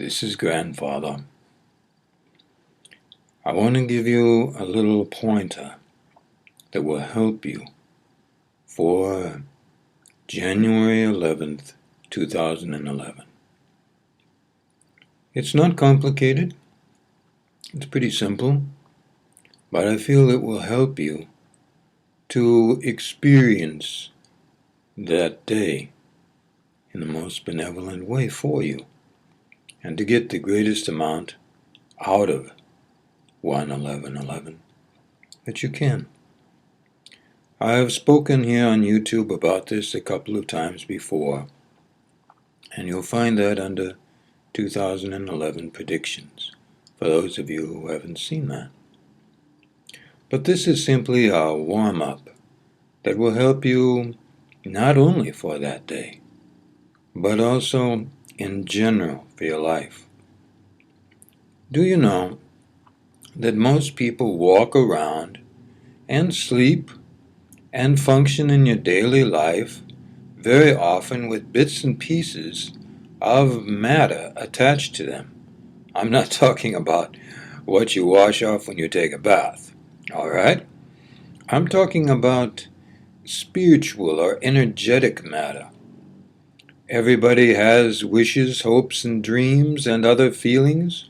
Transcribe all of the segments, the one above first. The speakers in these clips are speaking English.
This is Grandfather. I want to give you a little pointer that will help you for January 11th, 2011. It's not complicated. It's pretty simple, but I feel it will help you to experience that day in the most benevolent way for you and to get the greatest amount out of 1/11/11 that you can. I have spoken here on YouTube about this a couple of times before, and you'll find that under 2011 predictions, for those of you who haven't seen that. But this is simply a warm-up that will help you not only for that day, but also in general for your life. Do you know that most people walk around and sleep and function in your daily life very often with bits and pieces of matter attached to them? I'm not talking about what you wash off when you take a bath, all right? I'm talking about spiritual or energetic matter. Everybody has wishes, hopes, and dreams and other feelings,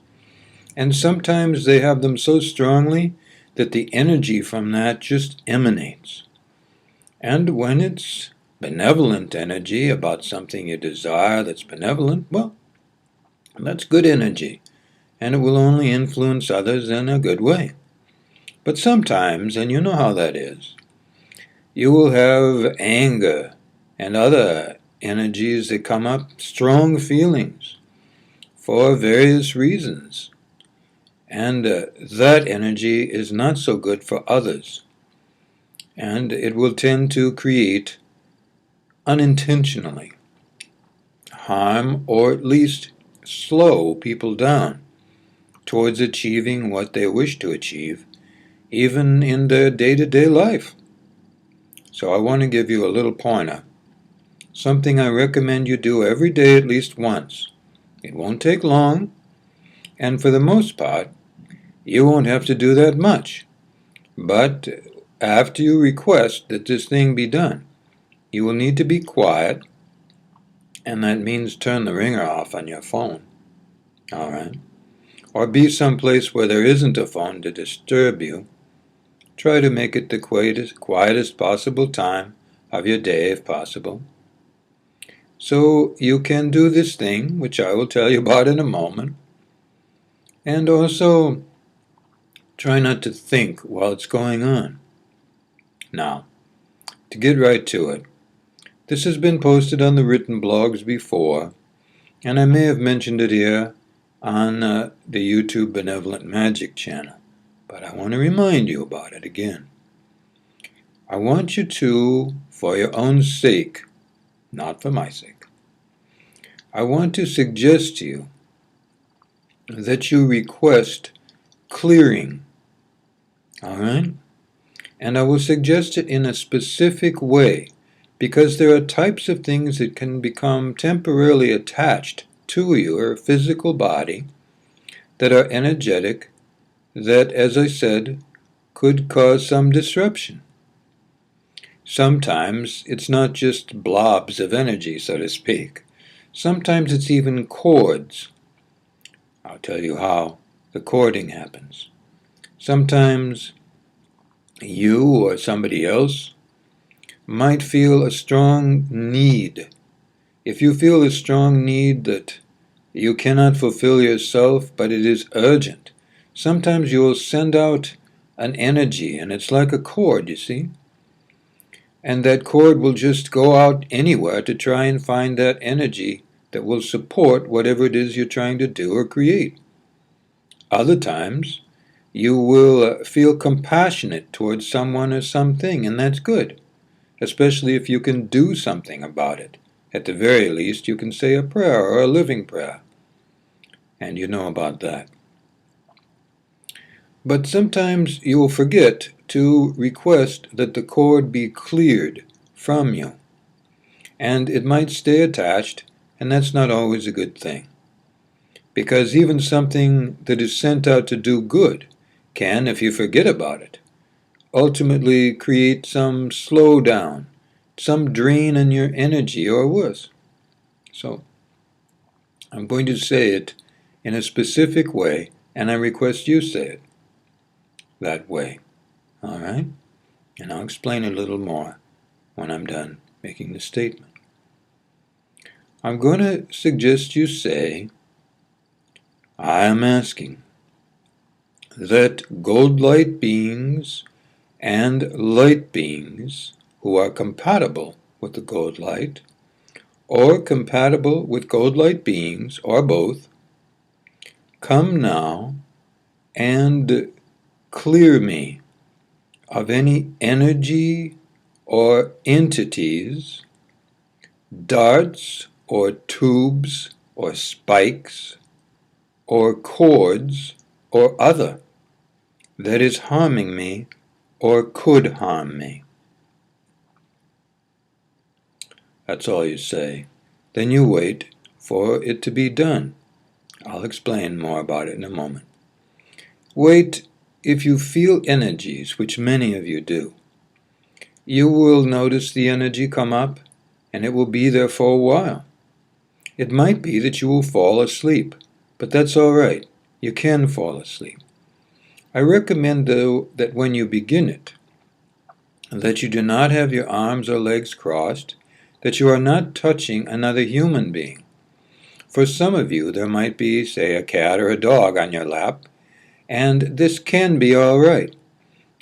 and sometimes they have them so strongly that the energy from that just emanates. And when it's benevolent energy about something you desire that's benevolent, well, that's good energy, and it will only influence others in a good way. But sometimes, and you know how that is, you will have anger and other energies that come up, strong feelings, for various reasons. And that energy is not so good for others. And it will tend to create, unintentionally, harm or at least slow people down towards achieving what they wish to achieve, even in their day-to-day life. So I want to give you a little pointer, something I recommend you do every day at least once. It won't take long, and for the most part, you won't have to do that much. But after you request that this thing be done, you will need to be quiet, and that means turn the ringer off on your phone, all right? Or be someplace where there isn't a phone to disturb you. Try to make it the quietest possible time of your day if possible. So you can do this thing, which I will tell you about in a moment, and also try not to think while it's going on. Now, to get right to it, this has been posted on the written blogs before, and I may have mentioned it here on the YouTube Benevolent Magic channel, but I want to remind you about it again. I want you to, for your own sake, not for my sake, I want to suggest to you that you request clearing, all right? And I will suggest it in a specific way, because there are types of things that can become temporarily attached to your physical body that are energetic, that, as I said, could cause some disruption. Sometimes it's not just blobs of energy, so to speak. Sometimes it's even cords. I'll tell you how the cording happens. Sometimes you or somebody else might feel a strong need. If you feel a strong need that you cannot fulfill yourself, but it is urgent, sometimes you will send out an energy, and it's like a cord, you see? And that cord will just go out anywhere to try and find that energy that will support whatever it is you're trying to do or create. Other times, you will feel compassionate towards someone or something, and that's good, especially if you can do something about it. At the very least, you can say a prayer or a living prayer, and you know about that. But sometimes you will forget to request that the cord be cleared from you, and it might stay attached, and that's not always a good thing. because even something that is sent out to do good can, if you forget about it, ultimately create some slowdown, some drain on your energy, or worse. So, I'm going to say it in a specific way, and I request you say it that way. All right? And I'll explain a little more when I'm done making the statement. I'm going to suggest you say, I am asking that gold light beings and light beings who are compatible with the gold light, or compatible with gold light beings, or both, come now and clear me of any energy or entities, darts or tubes or spikes or cords or other that is harming me or could harm me. That's all you say. Then you wait for it to be done. I'll explain more about it in a moment. Wait. If you feel energies, which many of you do, you will notice the energy come up, and it will be there for a while. It might be that you will fall asleep, but that's all right. You can fall asleep. I recommend, though, that when you begin it, that you do not have your arms or legs crossed, that you are not touching another human being. For some of you, there might be, say, a cat or a dog on your lap, and this can be all right.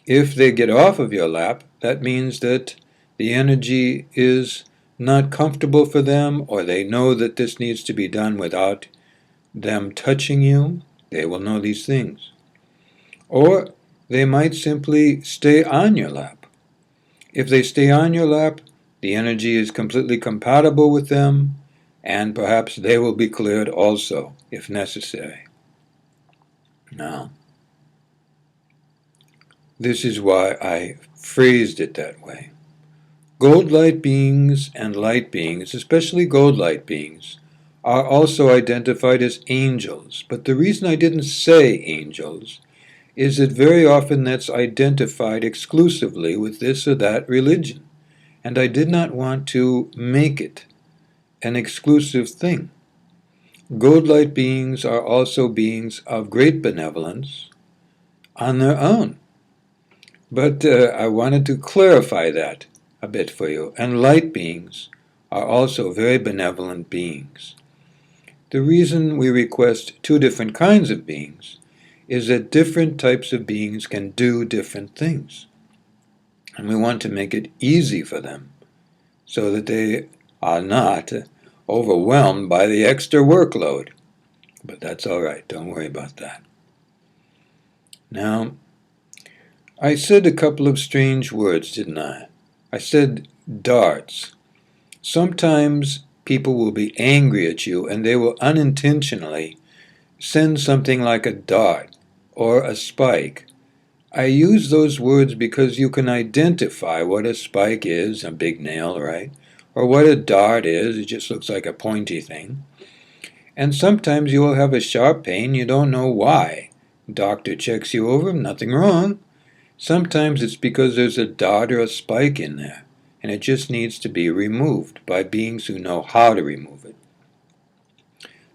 If they get off of your lap, that means that the energy is not comfortable for them, or they know that this needs to be done without them touching you. They will know these things. Or they might simply stay on your lap. If they stay on your lap, the energy is completely compatible with them, and perhaps they will be cleared also, if necessary. Now, this is why I phrased it that way. Gold light beings and light beings, especially gold light beings, are also identified as angels. But the reason I didn't say angels is that very often that's identified exclusively with this or that religion. And I did not want to make it an exclusive thing. Gold light beings are also beings of great benevolence on their own. But I wanted to clarify that a bit for you. And light beings are also very benevolent beings. The reason we request two different kinds of beings is that different types of beings can do different things. And we want to make it easy for them so that they are not overwhelmed by the extra workload. But that's all right. Don't worry about that. Now, I said a couple of strange words, didn't I? I said darts. Sometimes people will be angry at you and they will unintentionally send something like a dart or a spike. I use those words because you can identify what a spike is, a big nail, right? Or what a dart is, it just looks like a pointy thing. And sometimes you will have a sharp pain, you don't know why. Doctor checks you over, nothing wrong. Sometimes it's because there's a dart or a spike in there, and it just needs to be removed by beings who know how to remove it.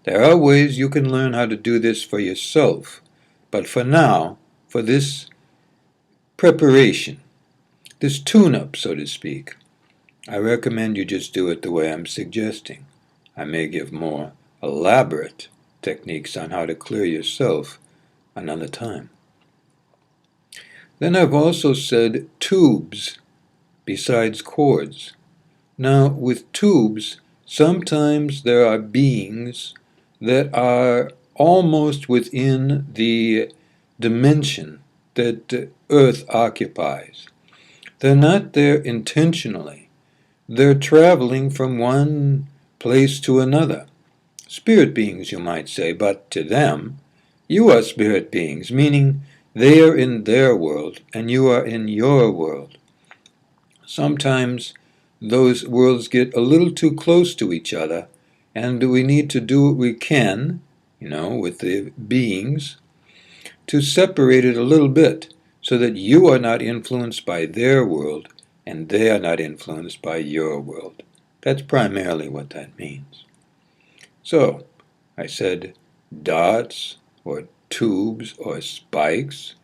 There are ways you can learn how to do this for yourself, but for now, for this preparation, this tune-up, so to speak, I recommend you just do it the way I'm suggesting. I may give more elaborate techniques on how to clear yourself another time. Then I've also said tubes besides cords. Now, with tubes, sometimes there are beings that are almost within the dimension that Earth occupies. They're not there intentionally. They're traveling from one place to another. Spirit beings, you might say, but to them, you are spirit beings, meaning they are in their world and you are in your world. Sometimes those worlds get a little too close to each other, and we need to do what we can, with the beings, to separate it a little bit so that you are not influenced by their world and they are not influenced by your world. That's primarily what that means. So, I said dots or tubes or spikes,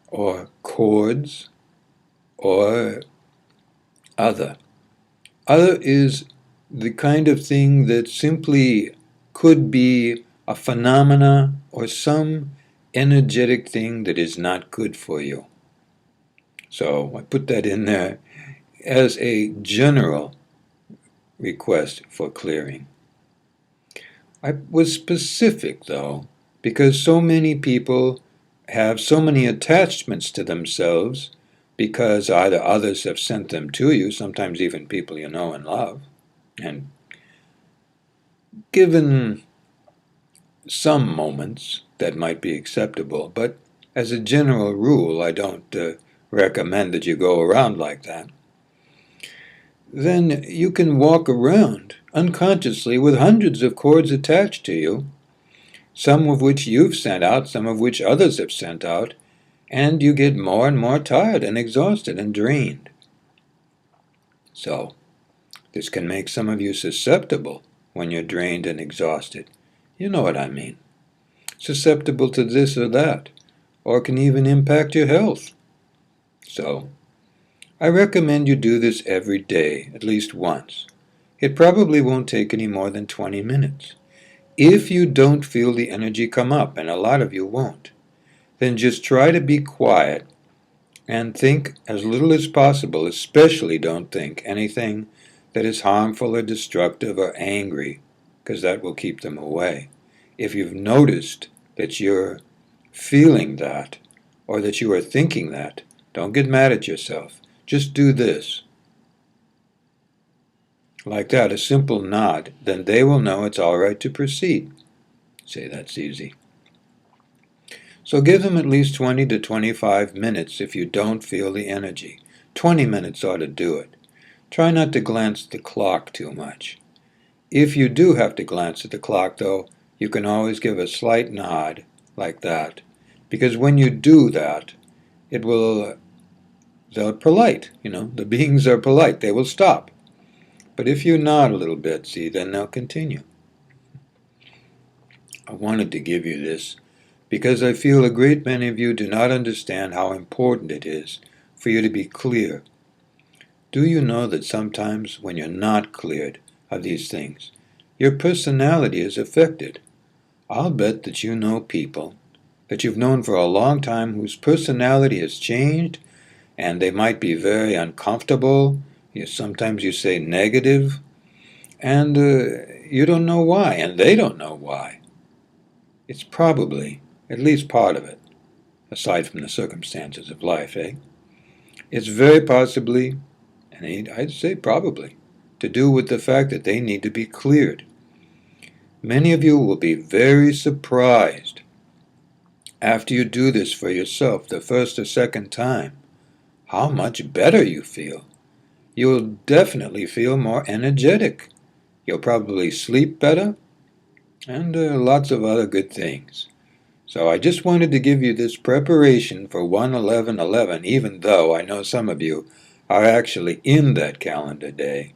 or cords or other. Other is the kind of thing that simply could be a phenomena or some energetic thing that is not good for you. So I put that in there as a general request for clearing. I was specific, though, because so many people have so many attachments to themselves because either others have sent them to you, sometimes even people you know and love, and given some moments that might be acceptable, but as a general rule, I don't recommend that you go around like that. Then you can walk around unconsciously with hundreds of cords attached to you, some of which you've sent out, some of which others have sent out, and you get more and more tired and exhausted and drained. So, this can make some of you susceptible when you're drained and exhausted. You know what I mean. Susceptible to this or that, or can even impact your health. So, I recommend you do this every day, at least once. It probably won't take any more than 20 minutes. If you don't feel the energy come up, and a lot of you won't, then just try to be quiet and think as little as possible, especially don't think anything that is harmful or destructive or angry, because that will keep them away. If you've noticed that you're feeling that, or that you are thinking that, don't get mad at yourself. Just do this. Like that, a simple nod, then they will know it's all right to proceed. Say, that's easy. So give them at least 20 to 25 minutes if you don't feel the energy. 20 minutes ought to do it. Try not to glance at the clock too much. If you do have to glance at the clock, though, you can always give a slight nod like that, because when you do that, they're polite, the beings are polite, they will stop. But if you nod a little bit, then they'll continue. I wanted to give you this because I feel a great many of you do not understand how important it is for you to be clear. Do you know that sometimes when you're not cleared of these things, your personality is affected? I'll bet that you know people that you've known for a long time whose personality has changed, and they might be very uncomfortable. Sometimes you say negative, and you don't know why, and they don't know why. It's probably, at least part of it, aside from the circumstances of life, It's very possibly, and I'd say probably, to do with the fact that they need to be cleared. Many of you will be very surprised after you do this for yourself the first or second time, how much better you feel. You'll definitely feel more energetic. You'll probably sleep better, and lots of other good things. So I just wanted to give you this preparation for 1/11/11, even though I know some of you are actually in that calendar day,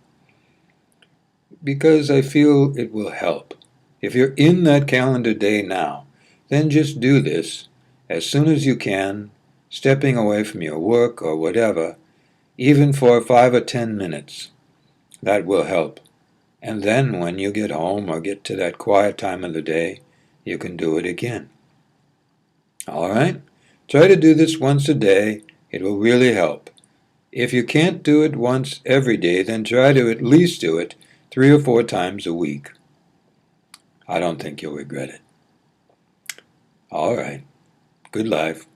because I feel it will help. If you're in that calendar day now, then just do this as soon as you can, stepping away from your work or whatever, even for 5 or 10 minutes. That will help. And then when you get home or get to that quiet time of the day, you can do it again. All right? Try to do this once a day. It will really help. If you can't do it once every day, then try to at least do it 3 or 4 times a week. I don't think you'll regret it. All right. Good life.